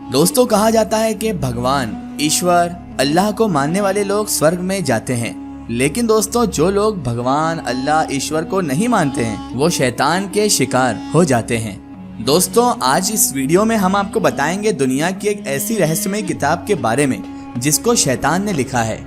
दोस्तों, कहा जाता है कि भगवान ईश्वर अल्लाह को मानने वाले लोग स्वर्ग में जाते हैं, लेकिन दोस्तों जो लोग भगवान अल्लाह ईश्वर को नहीं मानते हैं वो शैतान के शिकार हो जाते हैं। दोस्तों, आज इस वीडियो में हम आपको बताएंगे दुनिया की एक ऐसी रहस्यमय किताब के बारे में जिसको शैतान ने लिखा है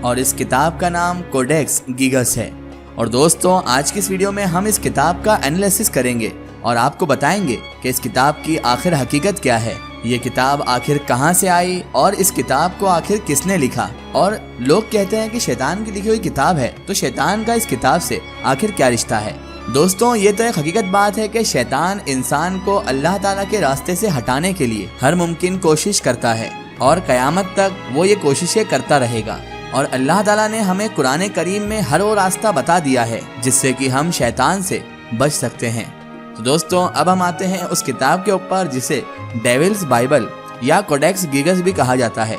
और इस किताब का नाम कोडेक्स गीगस है। और दोस्तों, आज की इस वीडियो में हम इस किताब का एनालिसिस करेंगे और आपको बताएंगे कि इस किताब की आखिर हकीकत क्या है, ये किताब आखिर कहां से आई और इस किताब को आखिर किसने लिखा। और लोग कहते हैं कि शैतान की लिखी हुई किताब है, तो शैतान का इस किताब से आखिर क्या रिश्ता है। दोस्तों, ये तो एक हकीकत बात है कि शैतान इंसान को अल्लाह ताला के रास्ते से हटाने के लिए हर मुमकिन कोशिश करता है और कयामत तक वो ये कोशिशें करता रहेगा। और अल्लाह ताला ने हमें कुरान करीम में हर वो रास्ता बता दिया है जिससे कि हम शैतान से बच सकते हैं। तो दोस्तों, अब हम आते हैं उस किताब के ऊपर जिसे डेविल्स बाइबल या कोडेक्स गीगस भी कहा जाता है।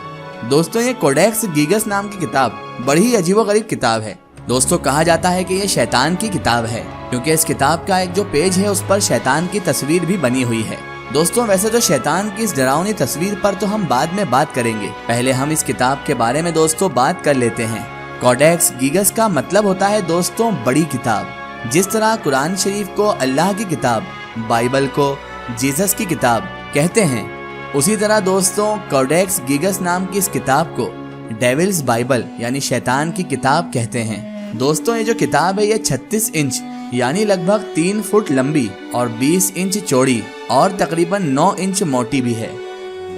दोस्तों, ये कोडेक्स गीगस नाम की किताब बड़ी ही अजीबोगरीब किताब है। दोस्तों, कहा जाता है कि ये शैतान की किताब है क्योंकि इस किताब का एक जो पेज है उस पर शैतान की तस्वीर भी बनी हुई है। दोस्तों, वैसे तो शैतान की इस डरावनी तस्वीर पर तो हम बाद में बात करेंगे, पहले हम इस किताब के बारे में दोस्तों बात कर लेते हैं। कोडेक्स गीगस का मतलब होता है दोस्तों बड़ी किताब। जिस तरह कुरान शरीफ को अल्लाह की किताब, बाइबल को जीसस की किताब कहते हैं, उसी तरह दोस्तों कोडेक्स गीगस नाम की इस किताब को डेविल्स बाइबल यानी शैतान की किताब कहते हैं। दोस्तों, ये जो किताब है ये 36 इंच यानी लगभग 3 फुट लंबी और 20 इंच चौड़ी और तकरीबन 9 इंच मोटी भी है।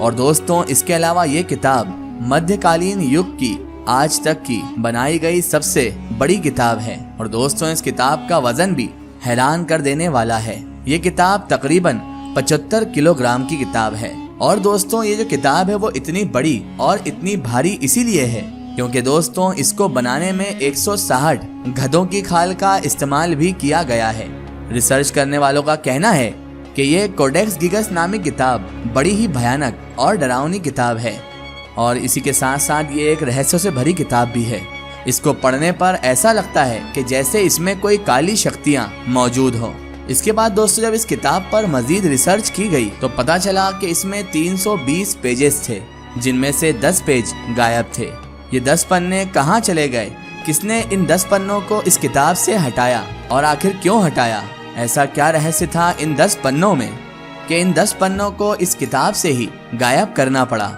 और दोस्तों, इसके अलावा ये किताब मध्यकालीन युग की आज तक की बनाई गई सबसे बड़ी किताब है। और दोस्तों, इस किताब का वजन भी हैरान कर देने वाला है। ये किताब तकरीबन 75 किलोग्राम की किताब है। और दोस्तों, ये जो किताब है वो इतनी बड़ी और इतनी भारी इसीलिए है क्योंकि दोस्तों इसको बनाने में 160 गधों की खाल का इस्तेमाल भी किया गया है। रिसर्च करने वालों का कहना है कि ये कोडेक्स गीगस नामी किताब बड़ी ही भयानक और डरावनी किताब है और इसी के साथ साथ ये एक रहस्यों से भरी किताब भी है। इसको पढ़ने पर ऐसा लगता है कि जैसे इसमें कोई काली शक्तियाँ मौजूद हो। इसके बाद दोस्तों जब इस किताब पर मजीद रिसर्च की गई तो पता चला कि इसमें 320 पेजेस थे जिनमें से 10 पेज गायब थे। ये 10 पन्ने कहाँ चले गए, किसने इन 10 पन्नों को इस किताब से हटाया और आखिर क्यों हटाया, ऐसा क्या रहस्य था इन 10 पन्नों में कि इन 10 पन्नों को इस किताब से ही गायब करना पड़ा।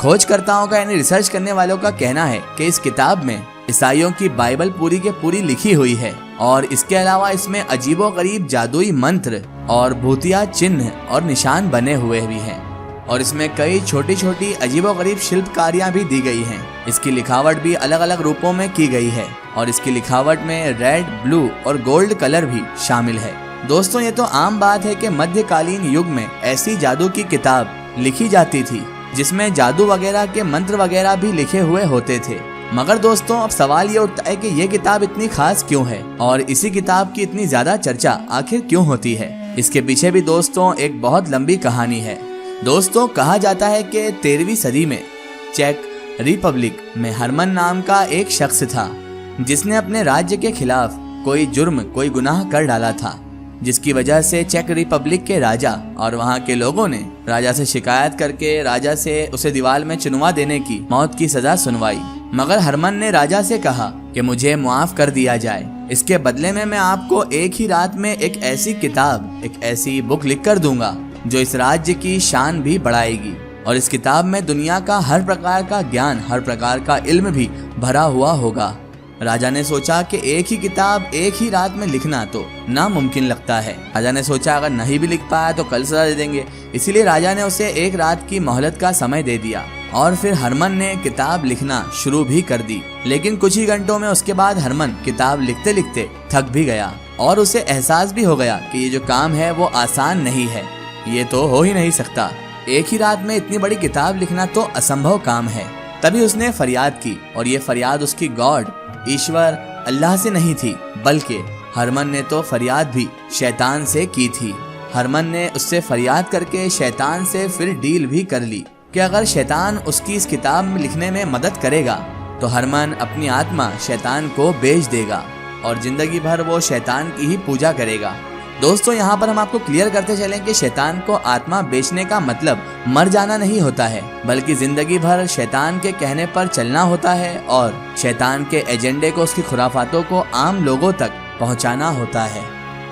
खोजकर्ताओं का यानी रिसर्च करने वालों का कहना है कि इस किताब में ईसाइयों की बाइबल पूरी के पूरी लिखी हुई है और इसके अलावा इसमें अजीबोगरीब जादुई मंत्र और भूतिया चिन्ह और निशान बने हुए भी हैं और इसमें कई छोटी छोटी अजीबोगरीब शिल्पकारियां भी दी गई हैं। इसकी लिखावट भी अलग अलग रूपों में की गई है और इसकी लिखावट में रेड, ब्लू और गोल्ड कलर भी शामिल है। दोस्तों, ये तो आम बात है कि मध्यकालीन युग में ऐसी जादू की किताब लिखी जाती थी जिसमें जादू वगैरह के मंत्र वगैरह भी लिखे हुए होते थे। मगर दोस्तों, अब सवाल ये उठता है कि ये किताब इतनी खास क्यों है और इसी किताब की इतनी ज्यादा चर्चा आखिर क्यों होती है। इसके पीछे भी दोस्तों एक बहुत लंबी कहानी है। दोस्तों, कहा जाता है कि 13वीं सदी में चेक रिपब्लिक में हरमन नाम का एक शख्स था जिसने अपने राज्य के खिलाफ कोई जुर्म, कोई गुनाह कर डाला था, जिसकी वजह से चेक रिपब्लिक के राजा और वहाँ के लोगों ने राजा से शिकायत करके राजा से उसे दीवार में चुनवा देने की मौत की सजा सुनवाई। मगर हरमन ने राजा से कहा कि मुझे मुआफ कर दिया जाए, इसके बदले में मैं आपको एक ही रात में एक ऐसी किताब, एक ऐसी बुक लिख कर दूंगा जो इस राज्य की शान भी बढ़ाएगी। और इस किताब में दुनिया का हर प्रकार का ज्ञान, हर प्रकार का इल्म भी भरा हुआ होगा। राजा ने सोचा कि एक ही किताब एक ही रात में लिखना तो नामुमकिन लगता है। राजा ने सोचा अगर नहीं भी लिख पाया तो कल सजा दे देंगे, इसीलिए राजा ने उसे एक रात की मोहलत का समय दे दिया और फिर हरमन ने किताब लिखना शुरू भी कर दी। लेकिन कुछ ही घंटों में उसके बाद हरमन किताब लिखते लिखते थक भी गया और उसे एहसास भी हो गया कि ये जो काम है वो आसान नहीं है, ये तो हो ही नहीं सकता। एक ही रात में इतनी बड़ी किताब लिखना तो असंभव काम है। तभी उसने फरियाद की और ये फरियाद उसकी गॉड, ईश्वर, अल्लाह से नहीं थी, बल्कि हरमन ने तो फरियाद भी शैतान से की थी। हरमन ने उससे फरियाद करके शैतान से फिर डील भी कर ली कि अगर शैतान उसकी इस किताब में लिखने में मदद करेगा तो हरमन अपनी आत्मा शैतान को बेच देगा और जिंदगी भर वो शैतान की ही पूजा करेगा। दोस्तों यहाँ पर हम आपको क्लियर करते चलें कि शैतान को आत्मा बेचने का मतलब मर जाना नहीं होता है, बल्कि जिंदगी भर शैतान के कहने पर चलना होता है और शैतान के एजेंडे को, उसकी खुराफातों को आम लोगों तक पहुँचाना होता है।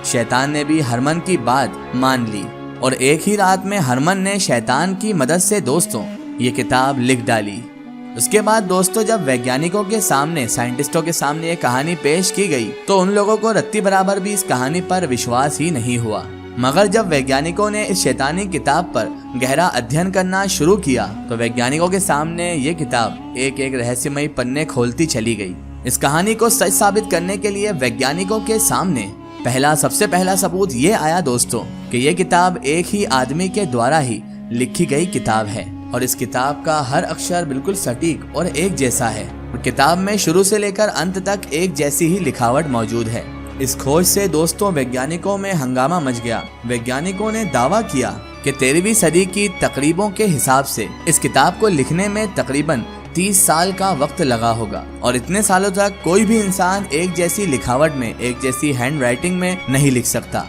शैतान ने भी हरमन की बात मान ली और एक ही रात में हरमन ने शैतान की मदद से दोस्तों ये किताब लिख डाली। उसके बाद दोस्तों जब वैज्ञानिकों के सामने, साइंटिस्टों के सामने ये कहानी पेश की गई तो उन लोगों को रत्ती बराबर भी इस कहानी पर विश्वास ही नहीं हुआ। मगर जब वैज्ञानिकों ने इस शैतानी किताब पर गहरा अध्ययन करना शुरू किया तो वैज्ञानिकों के सामने ये किताब एक एक रहस्यमयी पन्ने खोलती चली गई। इस कहानी को सच साबित करने के लिए वैज्ञानिकों के सामने सबसे पहला सबूत ये आया दोस्तों कि ये किताब एक ही आदमी के द्वारा ही लिखी गई किताब है और इस किताब का हर अक्षर बिल्कुल सटीक और एक जैसा है और किताब में शुरू से लेकर अंत तक एक जैसी ही लिखावट मौजूद है। इस खोज से दोस्तों वैज्ञानिकों में हंगामा मच गया। वैज्ञानिकों ने दावा किया कि 13वीं सदी की तकरीबों के हिसाब से इस किताब को लिखने में तकरीबन 30 साल का वक्त लगा होगा और इतने सालों तक कोई भी इंसान एक जैसी लिखावट में, एक जैसी हैंड राइटिंग में नहीं लिख सकता।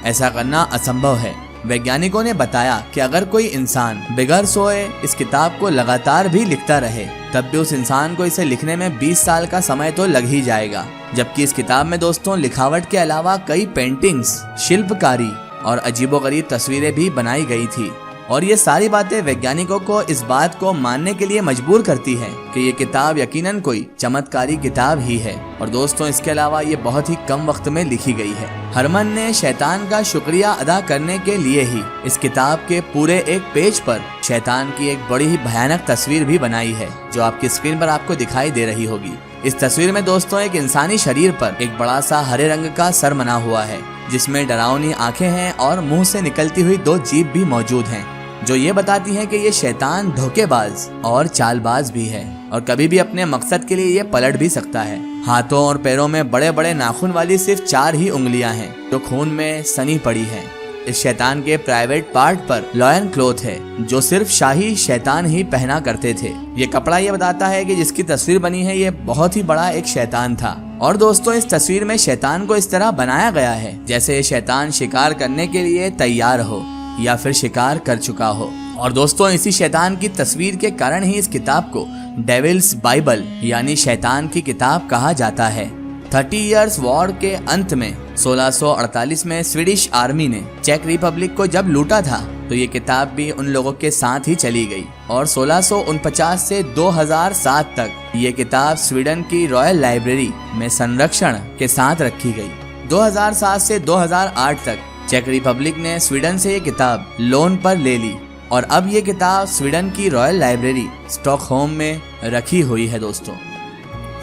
ऐसा करना असंभव है। वैज्ञानिकों ने बताया कि अगर कोई इंसान बगैर सोए इस किताब को लगातार भी लिखता रहे तब भी उस इंसान को इसे लिखने में 20 साल का समय तो लग ही जाएगा। जबकि इस किताब में दोस्तों लिखावट के अलावा कई पेंटिंग्स, शिल्पकारी और अजीबोगरीब तस्वीरें भी बनाई गई थी और ये सारी बातें वैज्ञानिकों को इस बात को मानने के लिए मजबूर करती है कि ये किताब यकीनन कोई चमत्कारी किताब ही है। और दोस्तों इसके अलावा ये बहुत ही कम वक्त में लिखी गई है। हरमन ने शैतान का शुक्रिया अदा करने के लिए ही इस किताब के पूरे एक पेज पर शैतान की एक बड़ी ही भयानक तस्वीर भी बनाई है जो आपकी स्क्रीन पर आपको दिखाई दे रही होगी। इस तस्वीर में दोस्तों एक इंसानी शरीर पर एक बड़ा सा हरे रंग का सर बना हुआ है जिसमें डरावनी आंखें हैं और मुंह से निकलती हुई 2 जीभ भी मौजूद हैं जो ये बताती हैं कि ये शैतान धोखेबाज और चालबाज भी है और कभी भी अपने मकसद के लिए ये पलट भी सकता है। हाथों और पैरों में बड़े बड़े नाखून वाली सिर्फ 4 ही उंगलियां हैं जो खून में सनी पड़ी हैं। इस शैतान के प्राइवेट पार्ट पर लॉयन क्लॉथ है जो सिर्फ शाही शैतान ही पहना करते थे। ये कपड़ा ये बताता है कि जिसकी तस्वीर बनी है ये बहुत ही बड़ा एक शैतान था। और दोस्तों इस तस्वीर में शैतान को इस तरह बनाया गया है जैसे ये शैतान शिकार करने के लिए तैयार हो या फिर शिकार कर चुका हो। और दोस्तों इसी शैतान की तस्वीर के कारण ही इस किताब को डेविल्स बाइबल यानी शैतान की किताब कहा जाता है। 30 इयर्स वॉर के अंत में 1648 में स्वीडिश आर्मी ने चेक रिपब्लिक को जब लूटा था तो ये किताब भी उन लोगों के साथ ही चली गई और 1649 से 2007 तक ये किताब स्वीडन की रॉयल लाइब्रेरी में संरक्षण के साथ रखी गई। 2007 से 2008 तक चेक रिपब्लिक ने स्वीडन से ये किताब लोन पर ले ली और अब ये किताब स्वीडन की रॉयल लाइब्रेरी स्टॉकहोम में रखी हुई है। दोस्तों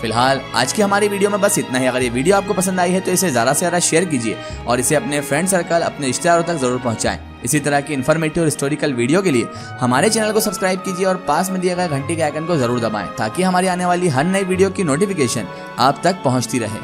फिलहाल आज की हमारी वीडियो में बस इतना ही। अगर ये वीडियो आपको पसंद आई है तो इसे ज़्यादा से ज़्यादा शेयर कीजिए और इसे अपने फ्रेंड सर्कल, अपने रिश्तेदारों तक जरूर पहुंचाएं। इसी तरह की इन्फॉर्मेटिव और हिस्टोरिकल वीडियो के लिए हमारे चैनल को सब्सक्राइब कीजिए और पास में दिए गए घंटी के आइकन को जरूर दबाएं ताकि हमारी आने वाली हर नई वीडियो की नोटिफिकेशन आप तक पहुंचती रहे।